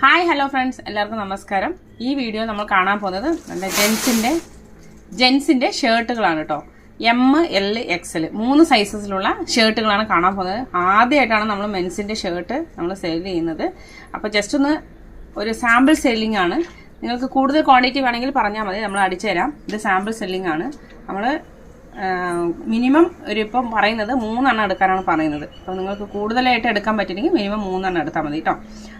Hi hello friends, എല്ലാവർക്കും നമസ്കാരം. ഈ വീഡിയോ നമ്മൾ കാണാൻ പോകുന്നത് നല്ല ജെൻസിന്റെ ഷർട്ടുകളാണ് കേട്ടോ. എം, എൽ, എക്സൽ 3 സൈസസിലുള്ള ഷർട്ടുകളാണ് കാണാൻ പോകുന്നത്. ആദ്യമായിട്ടാണ് നമ്മൾ മെൻസിന്റെ ഷർട്ട് നമ്മൾ സെയിൽ ചെയ്യുന്നത്. അപ്പോൾ ജസ്റ്റ് ഒരു സാമ്പിൾ സെല്ലിംഗ് ആണ്. നിങ്ങൾക്ക് കൂടുതൽ ക്വാണ്ടിറ്റി വേണമെങ്കിൽ പറഞ്ഞാൽ മതി, നമ്മൾ അടിച്ചു തരാം. ഇത് സാമ്പിൾ സെല്ലിംഗ് ആണ്. നമ്മൾ മിനിമം ഇപ്പം പറയുന്നത് 3 എണ്ണം എടുക്കാനാണ് പറയുന്നത്. അപ്പോൾ നിങ്ങൾക്ക് കൂടുതലായിട്ട് എടുക്കാൻ പറ്റില്ലെങ്കിൽ മിനിമം 3 എണ്ണം എടുത്താൽ മതി കേട്ടോ.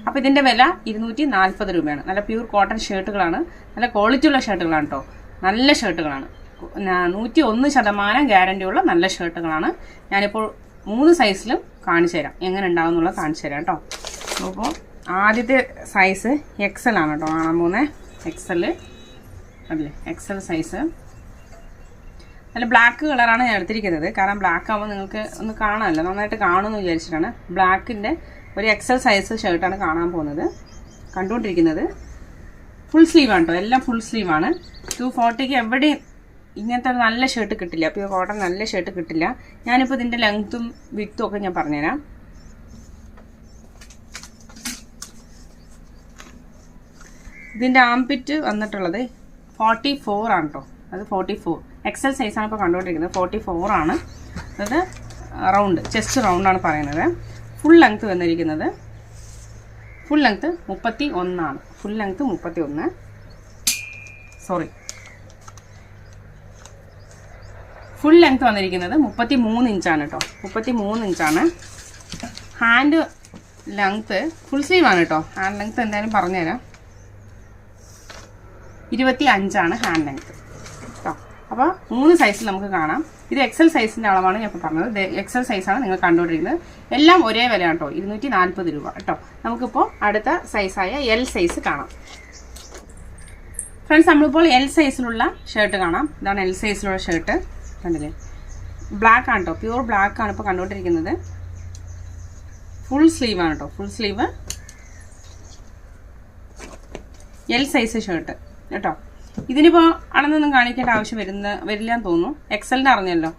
അപ്പോൾ ഇതിൻ്റെ വില 240 രൂപയാണ്. നല്ല പ്യൂർ കോട്ടൺ ഷർട്ടുകളാണ്, നല്ല ക്വാളിറ്റിയുള്ള ഷർട്ടുകളാണ് കേട്ടോ. നല്ല ഷർട്ടുകളാണ്, 101% ഗ്യാരണ്ടിയുള്ള നല്ല ഷർട്ടുകളാണ്. ഞാനിപ്പോൾ 3 സൈസിലും കാണിച്ചു തരാം, എങ്ങനെ ഉണ്ടാവും എന്നുള്ളത് കാണിച്ചു തരാം കേട്ടോ. അപ്പോൾ ആദ്യത്തെ സൈസ് എക്സൽ ആണ് കേട്ടോ കാണാൻ പോകുന്നത്. എക്സൽ അല്ലേ, എക്സൽ സൈസ്. നല്ല ബ്ലാക്ക് കളറാണ് ഞാൻ എടുത്തിരിക്കുന്നത്. കാരണം ബ്ലാക്ക് ആകുമ്പോൾ നിങ്ങൾക്ക് ഒന്ന് കാണാമല്ലോ, നന്നായിട്ട് കാണുമെന്ന് വിചാരിച്ചിട്ടാണ്. ബ്ലാക്കിൻ്റെ ഒരു എക്സൽ സൈസ് ഷർട്ടാണ് കാണാൻ പോകുന്നത്. കണ്ടുകൊണ്ടിരിക്കുന്നത് ഫുൾ സ്ലീവാണ് കേട്ടോ, എല്ലാം ഫുൾ സ്ലീവാണ്. 240ക്ക് എവിടെയും ഇങ്ങനത്തെ നല്ല ഷർട്ട് കിട്ടില്ല, പ്യൂർ കോട്ടൺ നല്ല ഷർട്ട് കിട്ടില്ല. ഞാനിപ്പോൾ ഇതിൻ്റെ ലെങ്ത്തും വിഡ്ത്തും ഒക്കെ ഞാൻ പറഞ്ഞുതരാം. ഇതിൻ്റെ ആംപിറ്റ് വന്നിട്ടുള്ളത് 44 ആണ് കേട്ടോ. അത് 44 എക്സൽ സൈസാണ് ഇപ്പോൾ കണ്ടുകൊണ്ടിരിക്കുന്നത്. 44 ആണ്. അത് റൗണ്ട്, ചെസ്റ്റ് റൗണ്ടാണ് പറയുന്നത്. ഫുൾ ലെങ്ത്ത് വന്നിരിക്കുന്നത് ഫുൾ ലെങ്ത്ത് 31 ആണ്. Full length 31, sorry, full length വന്നിരിക്കുന്നത് 33 ഇഞ്ചാണ് കേട്ടോ. 33 ഇഞ്ചാണ്. ഹാൻഡ് ലെങ്ത്ത് ഫുൾ സ്ലീവാണ് കേട്ടോ. ഹാൻഡ് ലെങ്ത്ത് എന്തായാലും പറഞ്ഞുതരാം. 25 ഹാൻഡ് ലെങ്ത്ത് കേട്ടോ. അപ്പോൾ 3 സൈസിൽ നമുക്ക് കാണാം. ഇത് എക്സൽ സൈസിൻ്റെ അളവാണ് ഞാൻ ഇപ്പോൾ പറഞ്ഞത്. എക്സൽ സൈസാണ് നിങ്ങൾ കണ്ടുകൊണ്ടിരിക്കുന്നത്. എല്ലാം ഒരേ വിലയാണ് കേട്ടോ, 240 രൂപ കേട്ടോ. നമുക്കിപ്പോൾ അടുത്ത സൈസായ എൽ സൈസ് കാണാം. ഫ്രണ്ട്സ്, നമ്മളിപ്പോൾ എൽ സൈസിലുള്ള ഷർട്ട് കാണാം. ഇതാണ് എൽ സൈസിലുള്ള ഷർട്ട്. കണ്ടില്ലേ, ബ്ലാക്ക് ആണ് കേട്ടോ, പ്യൂർ ബ്ലാക്ക് ആണ് ഇപ്പോൾ കണ്ടുകൊണ്ടിരിക്കുന്നത്. ഫുൾ സ്ലീവാണ് കേട്ടോ, full sleeve L size shirt കേട്ടോ. ഇതിനിപ്പോൾ അളന്നൊന്നും കാണിക്കേണ്ട ആവശ്യം വരില്ല എന്ന് തോന്നുന്നു. എക്സലിൻ്റെ അറിഞ്ഞല്ലോ.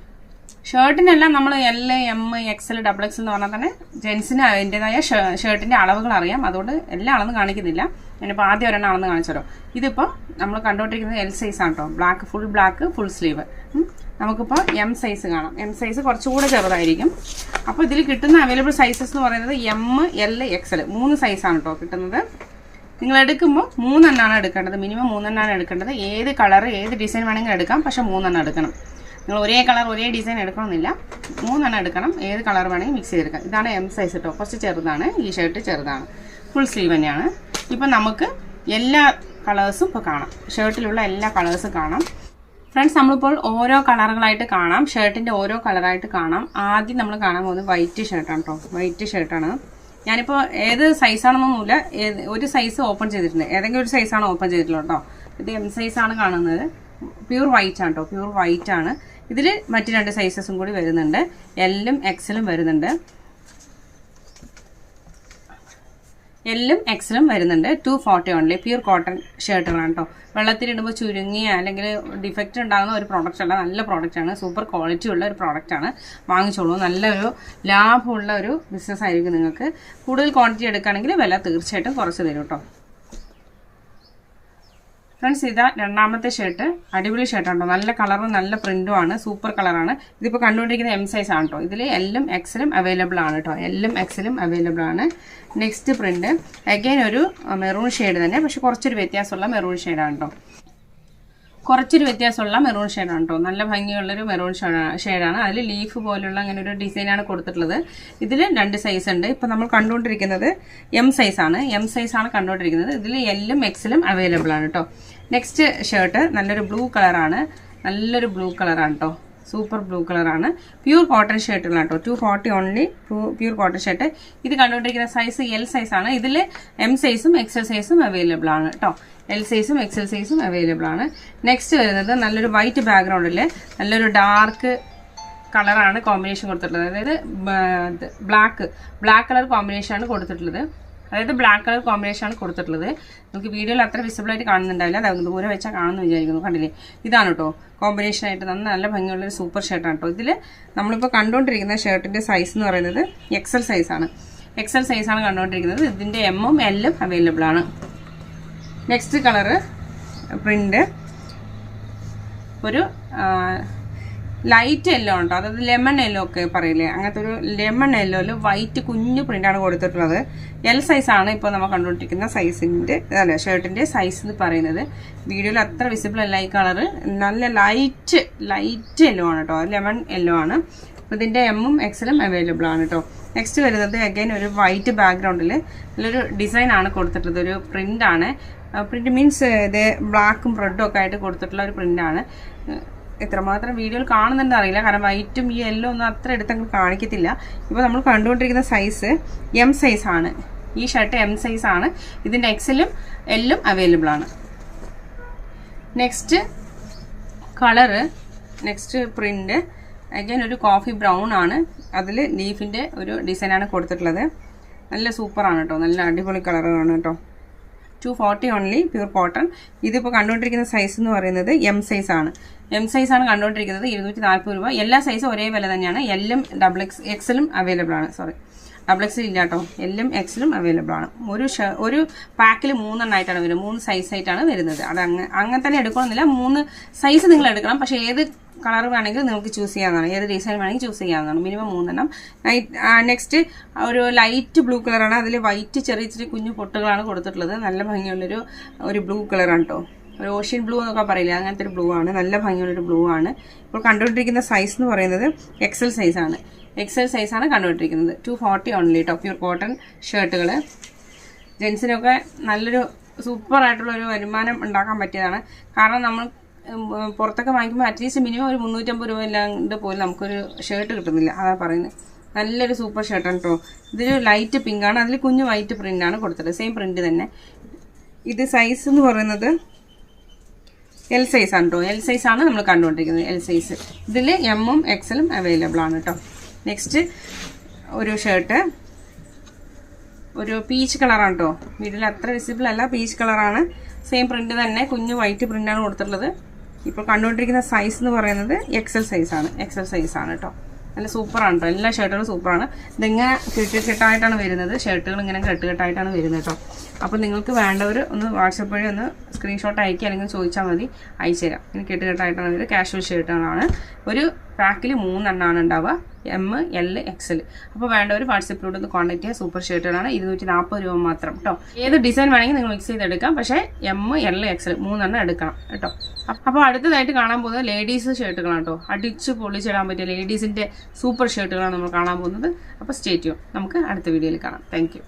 ഷർട്ടിനെല്ലാം നമ്മൾ L, M, XL, double XL എന്ന് പറഞ്ഞാൽ തന്നെ ജെൻസിന് അതിൻ്റെതായ ഷർട്ടിൻ്റെ അളവുകൾ അറിയാം. അതുകൊണ്ട് എല്ലാം അളന്ന് കാണിക്കുന്നില്ല. ഞാനിപ്പോൾ ആദ്യം ഒരെണ്ണം അളന്ന് കാണിച്ചല്ലോ. ഇതിപ്പോൾ നമ്മൾ കണ്ടുകൊണ്ടിരിക്കുന്നത് എൽ സൈസാണ് കേട്ടോ. Black, full black, full sleeve. നമുക്കിപ്പോൾ എം സൈസ് കാണാം. എം സൈസ് കുറച്ചുകൂടെ ചെറുതായിരിക്കും. അപ്പോൾ ഇതിൽ കിട്ടുന്ന അവൈലബിൾ സൈസസ് എന്ന് പറയുന്നത് എം, എൽ, എക്സൽ 3 സൈസാണ് കേട്ടോ കിട്ടുന്നത്. നിങ്ങൾ എടുക്കുമ്പോൾ 3 എണ്ണമാണ് എടുക്കേണ്ടത്. മിനിമം 3 എണ്ണമാണ് എടുക്കേണ്ടത്. ഏത് കളർ, ഏത് ഡിസൈൻ വേണമെങ്കിലും എടുക്കാം. പക്ഷേ 3 എണ്ണം എടുക്കണം. നിങ്ങൾ ഒരേ കളർ, ഒരേ ഡിസൈൻ എടുക്കണമെന്നില്ല. 3 എണ്ണം എടുക്കണം. ഏത് കളർ വേണമെങ്കിൽ മിക്സ് ചെയ്തെടുക്കാം. ഇതാണ് എം സൈസ് കേട്ടോ. കുറച്ച് ചെറുതാണ്. ഈ ഷർട്ട് ചെറുതാണ്. ഫുൾ സ്ലീവ് തന്നെയാണ്. ഇപ്പം നമുക്ക് എല്ലാ കളേഴ്സും ഇപ്പോൾ കാണാം. ഷർട്ടിലുള്ള എല്ലാ കളേഴ്സും കാണാം. ഫ്രണ്ട്സ്, നമ്മളിപ്പോൾ ഓരോ കളറുകളായിട്ട് കാണാം. ഷർട്ടിൻ്റെ ഓരോ കളറായിട്ട് കാണാം. ആദ്യം നമ്മൾ കാണാൻ പോകുന്നത് വൈറ്റ് ഷർട്ടാണ് കേട്ടോ. വൈറ്റ് ഷർട്ടാണ്. ഞാനിപ്പോൾ ഏത് സൈസാണെന്നൊന്നുമില്ല, ഒരു സൈസ് ഓപ്പൺ ചെയ്തിട്ടുണ്ട്. ഏതെങ്കിലും ഒരു സൈസാണ് ഓപ്പൺ ചെയ്തിട്ടുള്ളത് കേട്ടോ. ഇത് എം സൈസാണ് കാണുന്നത്. പ്യൂർ വൈറ്റ് ആണ് കേട്ടോ, പ്യൂർ വൈറ്റ് ആണ്. ഇതിൽ മറ്റ് 2 സൈസസും കൂടി വരുന്നുണ്ട്. എല്ലും എക്സലും വരുന്നുണ്ട്. എല്ലും എക്സലും വരുന്നുണ്ട്. 240 ഓൺലി. പ്യൂർ കോട്ടൺ ഷർട്ടുകളാണ് കേട്ടോ. വെള്ളത്തിലിടുമ്പോൾ ചുരുങ്ങിയ അല്ലെങ്കിൽ ഡിഫക്റ്റ് ഉണ്ടാകുന്ന ഒരു പ്രോഡക്റ്റ് അല്ല, നല്ല പ്രോഡക്റ്റാണ്. സൂപ്പർ ക്വാളിറ്റി ഉള്ള ഒരു പ്രോഡക്റ്റാണ്. വാങ്ങിച്ചോളൂ. നല്ലൊരു ലാഭമുള്ള ഒരു ബിസിനസ് ആയിരിക്കും നിങ്ങൾക്ക്. കൂടുതൽ ക്വാണ്ടിറ്റി എടുക്കുകയാണെങ്കിൽ വില തീർച്ചയായിട്ടും കുറച്ച് തരും കേട്ടോ. ഫ്രണ്ട്സ്, ഇതാ രണ്ടാമത്തെ ഷർട്ട്. അടിപൊളി ഷർട്ടാണ്. നല്ല കളറും നല്ല പ്രിന്റും ആണ്. സൂപ്പർ കളറാണ്. ഇതിപ്പോൾ കണ്ടുകൊണ്ടിരിക്കുന്ന എം സൈസ് ആണ് കേട്ടോ. ഇതിൽ എല്ലും എക്സലും അവൈലബിൾ ആണ് കേട്ടോ. എല്ലും എക്സലും അവൈലബിൾ ആണ്. നെക്സ്റ്റ് പ്രിന്റ് അഗൈൻ ഒരു മെറൂൺ ഷെയ്ഡ് തന്നെ, പക്ഷെ കുറച്ചൊരു വ്യത്യാസമുള്ള മെറൂൺ ഷെയ്ഡാണ് കേട്ടോ. കുറച്ചൊരു വ്യത്യാസമുള്ള മെറൂൺ ഷെയ്ഡാണ് കേട്ടോ. നല്ല ഭംഗിയുള്ളൊരു മെറൂൺ ഷെയ്ഡാണ്. അതിൽ ലീഫ് പോലുള്ള അങ്ങനെ ഒരു ഡിസൈനാണ് കൊടുത്തിട്ടുള്ളത്. ഇതിൽ 2 സൈസ് ഉണ്ട്. ഇപ്പം നമ്മൾ കണ്ടുകൊണ്ടിരിക്കുന്നത് എം സൈസാണ്. എം സൈസാണ് കണ്ടുകൊണ്ടിരിക്കുന്നത്. ഇതിൽ എല്ലും എക്സലും അവൈലബിൾ ആണ് കേട്ടോ. നെക്സ്റ്റ് ഷർട്ട് നല്ലൊരു ബ്ലൂ കളറാണ്. നല്ലൊരു ബ്ലൂ കളറാണ് കേട്ടോ. സൂപ്പർ ബ്ലൂ കളറാണ്. പ്യൂർ കോട്ടൺ ഷർട്ടുകളാണ് കേട്ടോ. 240 ഓൺലി പ്യൂർ കോട്ടൺ ഷർട്ട്. ഇത് കണ്ടുകൊണ്ടിരിക്കുന്ന സൈസ് എൽ സൈസാണ്. ഇതിൽ എം സൈസും എക്സൽ സൈസും അവൈലബിൾ ആണ് കേട്ടോ. എൽ സൈസും എക്സൽ സൈസും അവൈലബിൾ ആണ്. നെക്സ്റ്റ് വരുന്നത് നല്ലൊരു വൈറ്റ് ബാക്ക്ഗ്രൗണ്ടിൽ നല്ലൊരു ഡാർക്ക് കളറാണ് കോമ്പിനേഷൻ കൊടുത്തിട്ടുള്ളത്. അതായത് ബ്ലാക്ക് കളർ കോമ്പിനേഷനാണ് കൊടുത്തിട്ടുള്ളത്. അതായത് ബ്ലാക്ക് കളർ കോമ്പിനേഷനാണ് കൊടുത്തിട്ടുള്ളത്. നമുക്ക് വീഡിയോയിൽ അത്ര വിസിബിളായിട്ട് കാണുന്നുണ്ടാവില്ല. അത് ദൂരെ വെച്ചാൽ കാണുമെന്ന് വിചാരിക്കുന്നു. കണ്ടില്ലേ, ഇതാണ് കേട്ടോ കോമ്പിനേഷനായിട്ട് നല്ല ഭംഗിയുള്ളൊരു സൂപ്പർ ഷർട്ടാണ് കേട്ടോ. ഇതിൽ നമ്മളിപ്പോൾ കണ്ടുകൊണ്ടിരിക്കുന്ന ഷർട്ടിൻ്റെ സൈസ് എന്ന് പറയുന്നത് എക്സൽ സൈസാണ്. എക്സൽ സൈസാണ് കണ്ടുകൊണ്ടിരിക്കുന്നത്. ഇതിൻ്റെ എമ്മും എല്ലും അവൈലബിൾ ആണ്. നെക്സ്റ്റ് കളറ് പ്രിൻ്റ് ഒരു ലൈറ്റ് യെല്ലോ ഉണ്ടോ, അതായത് ലെമൺ യെല്ലോ ഒക്കെ പറയില്ലേ, അങ്ങനത്തെ ഒരു ലെമൺ യെല്ലോയിൽ വൈറ്റ് കുഞ്ഞു പ്രിൻ്റാണ് കൊടുത്തിട്ടുള്ളത്. എൽ സൈസാണ് ഇപ്പോൾ നമ്മൾ കണ്ടുകൊണ്ടിരിക്കുന്ന സൈസിൻ്റെ അല്ല ഷർട്ടിൻ്റെ സൈസ് എന്ന് പറയുന്നത്. വീഡിയോയിൽ അത്ര വിസിബിൾ അല്ല ഈ കളറ്. നല്ല ലൈറ്റ് യെല്ലോ ആണ് കേട്ടോ, ലെമൺ യെല്ലോ ആണ്. അപ്പോൾ ഇതിൻ്റെ എമ്മും എക്സലും അവൈലബിൾ ആണ് കേട്ടോ. നെക്സ്റ്റ് വരുന്നത് അഗൈൻ ഒരു വൈറ്റ് ബാക്ക്ഗ്രൗണ്ടിൽ നല്ലൊരു ഡിസൈനാണ് കൊടുത്തിട്ടുള്ളത്. ഒരു പ്രിൻ്റാണ്. പ്രിൻ്റ് മീൻസ് ഇത് ബ്ലാക്കും റെഡും ഒക്കെ ആയിട്ട് കൊടുത്തിട്ടുള്ള ഒരു പ്രിൻ്റാണ്. എത്രമാത്രം വീഡിയോയിൽ കാണുന്നുണ്ടെന്ന് അറിയില്ല, കാരണം വൈറ്റും ഈ യെല്ലോ ഒന്നും അത്ര എടുത്തങ്ങ് കാണിക്കത്തില്ല. ഇപ്പോൾ നമ്മൾ കണ്ടുകൊണ്ടിരിക്കുന്ന സൈസ് എം സൈസാണ്. ഈ ഷർട്ട് എം സൈസാണ്. ഇതിൻ്റെ എക്സലും എല്ലും അവൈലബിൾ ആണ്. Next colour, next print again ഒരു കോഫി ബ്രൗൺ ആണ്. അതിൽ ലീഫിൻ്റെ ഒരു ഡിസൈനാണ് കൊടുത്തിട്ടുള്ളത്. നല്ല സൂപ്പറാണ് കേട്ടോ, നല്ല അടിപൊളി കളറാണ് കേട്ടോ. 240 ഓൺലി, പ്യൂർ കോട്ടൺ. ഇതിപ്പോൾ കണ്ടുകൊണ്ടിരിക്കുന്ന സൈസ് എന്ന് പറയുന്നത് എം സൈസാണ്. എം സൈസാണ് കണ്ടുകൊണ്ടിരിക്കുന്നത്. 240 രൂപ. എല്ലാ സൈസും ഒരേ വില തന്നെയാണ്. എല്ലും എക്സലും അവൈലബിൾ ആണ്. സോറി, ഡബിൾ എക്സൽ ഇല്ല കേട്ടോ, എല്ലും എക്സലും അവൈലബിൾ ആണ്. ഒരു പാക്കിൽ 3 എണ്ണമായിട്ടാണ് വരുന്നത്, 3 സൈസായിട്ടാണ് വരുന്നത്. അത് അങ്ങനെ തന്നെ എടുക്കണമെന്നില്ല, 3 സൈസ് നിങ്ങൾ എടുക്കണം. പക്ഷേ ഏത് കളർ വേണമെങ്കിൽ നിങ്ങൾക്ക് ചൂസ് ചെയ്യാവുന്നതാണ്, ഏത് ഡിസൈൻ വേണമെങ്കിൽ ചൂസ് ചെയ്യാവുന്നതാണ്. മിനിമം 3 എണ്ണം. നെക്സ്റ്റ് ഒരു ലൈറ്റ് ബ്ലൂ കളറാണ്. അതിൽ വൈറ്റ് ചെറിയ കുഞ്ഞു പൊട്ടുകളാണ് കൊടുത്തിട്ടുള്ളത്. നല്ല ഭംഗിയുള്ളൊരു ബ്ലൂ കളറാണ് കേട്ടോ. ഒരു ഓഷ്യൻ ബ്ലൂ എന്നൊക്കെ പറയില്ല, അങ്ങനത്തെ ഒരു ബ്ലൂ ആണ്. നല്ല ഭംഗിയുള്ളൊരു ബ്ലൂ ആണ്. ഇപ്പോൾ കണ്ടുകൊണ്ടിരിക്കുന്ന സൈസ് എന്ന് പറയുന്നത് എക്സൽ സൈസാണ്. എക്സൽ സൈസാണ് കണ്ടുകൊണ്ടിരിക്കുന്നത്. 240 ഓൺലി കേട്ടോ. പ്യൂർ കോട്ടൺ ഷർട്ടുകൾ ജെൻസിനൊക്കെ നല്ലൊരു സൂപ്പറായിട്ടുള്ളൊരു വരുമാനം ഉണ്ടാക്കാൻ പറ്റിയതാണ്. കാരണം നമ്മൾ പുറത്തൊക്കെ വാങ്ങിക്കുമ്പോൾ അറ്റ്ലീസ്റ്റ് മിനിമം ഒരു 350 രൂപ ഇല്ലാണ്ട് പോലും നമുക്കൊരു ഷർട്ട് കിട്ടുന്നില്ല. അതാ പറയുന്നത്. നല്ലൊരു സൂപ്പർ ഷർട്ടാണ് കേട്ടോ. ഇതൊരു ലൈറ്റ് പിങ്ക് ആണ്. അതിൽ കുഞ്ഞു വൈറ്റ് പ്രിൻ്റാണ് കൊടുത്തത്. സെയിം പ്രിൻ്റ് തന്നെ. ഇത് സൈസ് എന്ന് പറയുന്നത് എൽ സൈസാണ് കേട്ടോ. എൽ സൈസാണ് നമ്മൾ കണ്ടുകൊണ്ടിരിക്കുന്നത്, എൽ സൈസ്. ഇതിൽ എമ്മും എക്സലും അവൈലബിൾ ആണ് കേട്ടോ. നെക്സ്റ്റ് ഒരു ഷർട്ട് ഒരു പീച്ച് കളറാണ് കേട്ടോ. വീഡിയോയിൽ അത്ര വിസിബിൾ അല്ല, പീച്ച് കളറാണ്. സെയിം പ്രിൻ്റ് തന്നെ, കുഞ്ഞു വൈറ്റ് പ്രിൻ്റാണ് കൊടുത്തിട്ടുള്ളത്. ഇപ്പോൾ കണ്ടുകൊണ്ടിരിക്കുന്ന സൈസ് എന്ന് പറയുന്നത് എക്സൽ സൈസാണ്. എക്സൽ സൈസാണ് കേട്ടോ. നല്ല സൂപ്പറാണ് കേട്ടോ. എല്ലാ ഷർട്ടുകളും സൂപ്പറാണ്. ഇതിങ്ങനെ കെട്ടായിട്ടാണ് വരുന്നത്. ഷർട്ടുകൾ ഇങ്ങനെ കെട്ടായിട്ടാണ് വരുന്നത് കേട്ടോ. അപ്പോൾ നിങ്ങൾക്ക് വേണ്ടവർ ഒന്ന് വാട്സപ്പ് വഴി ഒന്ന് സ്ക്രീൻഷോട്ട് അയക്കുക, അല്ലെങ്കിൽ ചോദിച്ചാൽ മതി, അയച്ചു തരാം. ഇനി കെട്ടായിട്ടാണ് വരുന്നത്. കാഷ്വൽ ഷർട്ടുകളാണ്. ഒരു പാക്കിൽ 3 എണ്ണമാണ് ഉണ്ടാവുക, എം എൽ എക്സൽ. അപ്പോൾ വേണ്ടവർ വാട്സപ്പിലൂടെ ഒന്ന് കോൺടാക്ട് ചെയ്യുക. സൂപ്പർ ഷർട്ടുകളാണ്. 240 രൂപ മാത്രം കേട്ടോ. ഏത് ഡിസൈൻ വേണമെങ്കിൽ നിങ്ങൾ മിക്സ് ചെയ്തെടുക്കാം. പക്ഷേ എം എൽ എക്സൽ 3 എണ്ണം എടുക്കണം കേട്ടോ. അപ്പോൾ അടുത്തതായിട്ട് കാണാൻ പോകുന്നത് ലേഡീസ് ഷർട്ടുകളാണ് കേട്ടോ. അടിച്ച് പൊളിച്ചിടാൻ പറ്റിയ ലേഡീസിൻ്റെ സൂപ്പർ ഷർട്ടുകളാണ് നമ്മൾ കാണാൻ പോകുന്നത്. അപ്പോൾ സ്റ്റേ ട്യൂൺ. നമുക്ക് അടുത്ത വീഡിയോയിൽ കാണാം. Thank you.